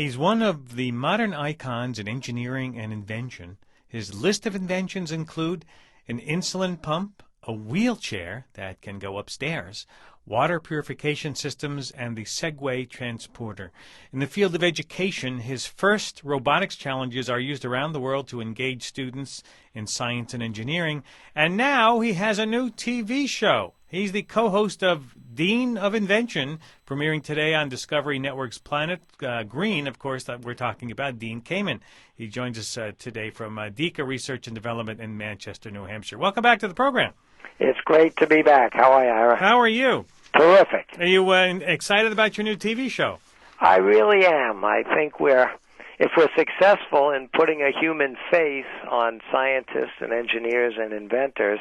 He's one of the modern icons in engineering and invention. His list of inventions include an insulin pump, a wheelchair that can go upstairs, water purification systems, and the Segway transporter. In the field of education, his first robotics challenges are used around the world to engage students in science and engineering. And now he has a new TV show. He's the co-host of Dean of Invention, premiering today on Discovery Network's Planet Green, of course, that we're talking about, Dean Kamen. He joins us today from DECA Research and Development in Manchester, New Hampshire. Welcome back to the program. It's great to be back. How are you, Ira? How are you? Terrific. Are you excited about your new TV show? I really am. I think if we're successful in putting a human face on scientists and engineers and inventors,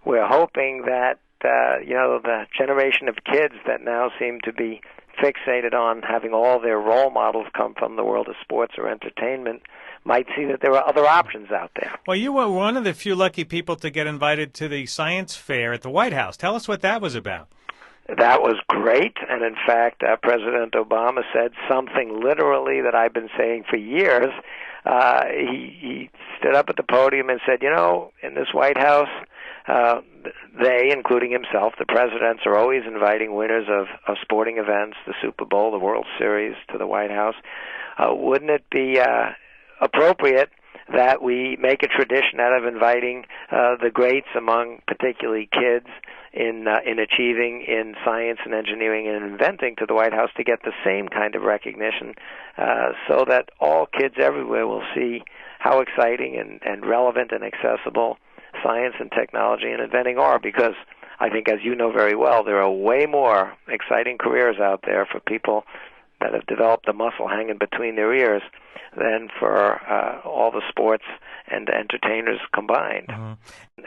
we're hoping that the generation of kids that now seem to be fixated on having all their role models come from the world of sports or entertainment might see that there are other options out there. Well, you were one of the few lucky people to get invited to the science fair at the White House. Tell us what that was about. That was great, and in fact, President Obama said something literally that I've been saying for years. He stood up at the podium and said, in this White House, they, including himself, the presidents, are always inviting winners of sporting events, the Super Bowl, the World Series, to the White House. Wouldn't it be appropriate that we make a tradition out of inviting the greats among particularly kids in achieving in science and engineering and inventing to the White House to get the same kind of recognition so that all kids everywhere will see how exciting and relevant and accessible science and technology and inventing are, because I think, as you know very well, there are way more exciting careers out there for people that have developed the muscle hanging between their ears than for all the sports and entertainers combined. Mm-hmm.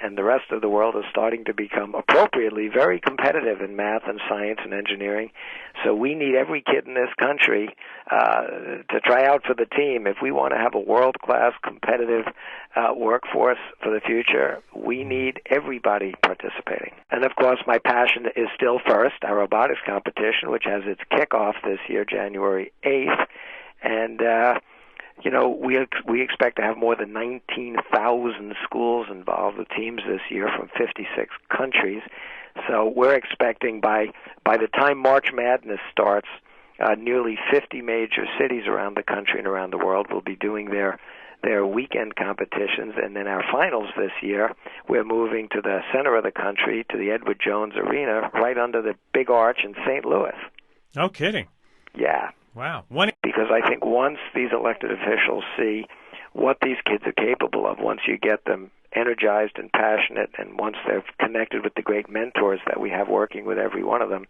And the rest of the world is starting to become appropriately very competitive in math and science and engineering. So we need every kid in this country to try out for the team. If we want to have a world-class competitive workforce for the future, we need everybody participating. And of course, my passion is still first, our robotics competition, which has its kickoff this year, January 8th. And we expect to have more than 19,000 schools involved with teams this year from 56 countries. So we're expecting by the time March Madness starts, nearly 50 major cities around the country and around the world will be doing their weekend competitions. And then our finals this year, we're moving to the center of the country, to the Edward Jones Arena, right under the big arch in St. Louis. No kidding. Yeah. Wow. Because I think once these elected officials see what these kids are capable of, once you get them energized and passionate, and once they're connected with the great mentors that we have working with every one of them,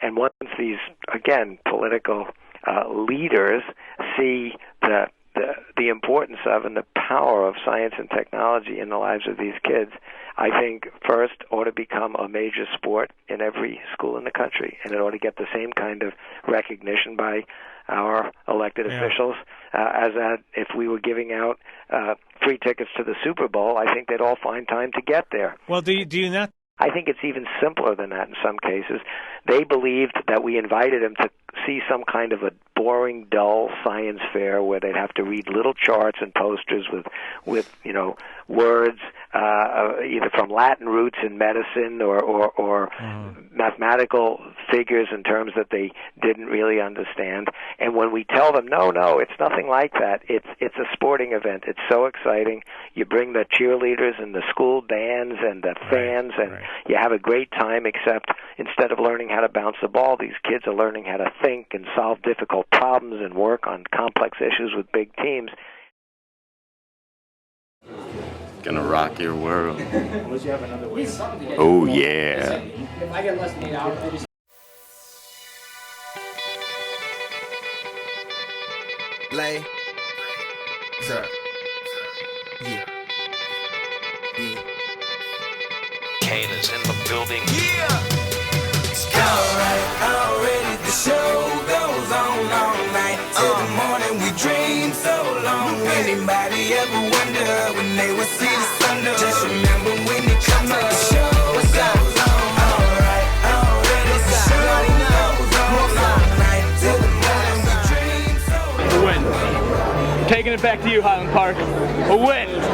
and once these, again, political leaders see the importance of and the power of science and technology in the lives of these kids, I think first ought to become a major sport in every school in the country, and it ought to get the same kind of recognition by our elected officials as if we were giving out free tickets to the Super Bowl. I think they'd all find time to get there. Well, do you not? I think it's even simpler than that in some cases. They believed that we invited them to see some kind of a boring, dull science fair where they'd have to read little charts and posters with words either from Latin roots in medicine or mathematical figures in terms that they didn't really understand. And when we tell them, no, it's nothing like that. It's a sporting event. It's so exciting. You bring the cheerleaders and the school bands and the fans, and you have a great time, except instead of learning how to bounce the ball, these kids are learning how to think and solve difficult problems and work on complex issues with big teams. Gonna rock your world. Oh, yeah. If I get less than 8 hours, I just... Lay. Sir. Yeah. Kane is in the building. Yeah. Alright, the show goes on all night. Till the morning we dream so long. Anybody ever wonder when they would see the sun up? Just remember when it comes to the show goes on. Alright, the show goes on all night. Till the morning we dream so long. Taking it back to you, Highland Park. A win.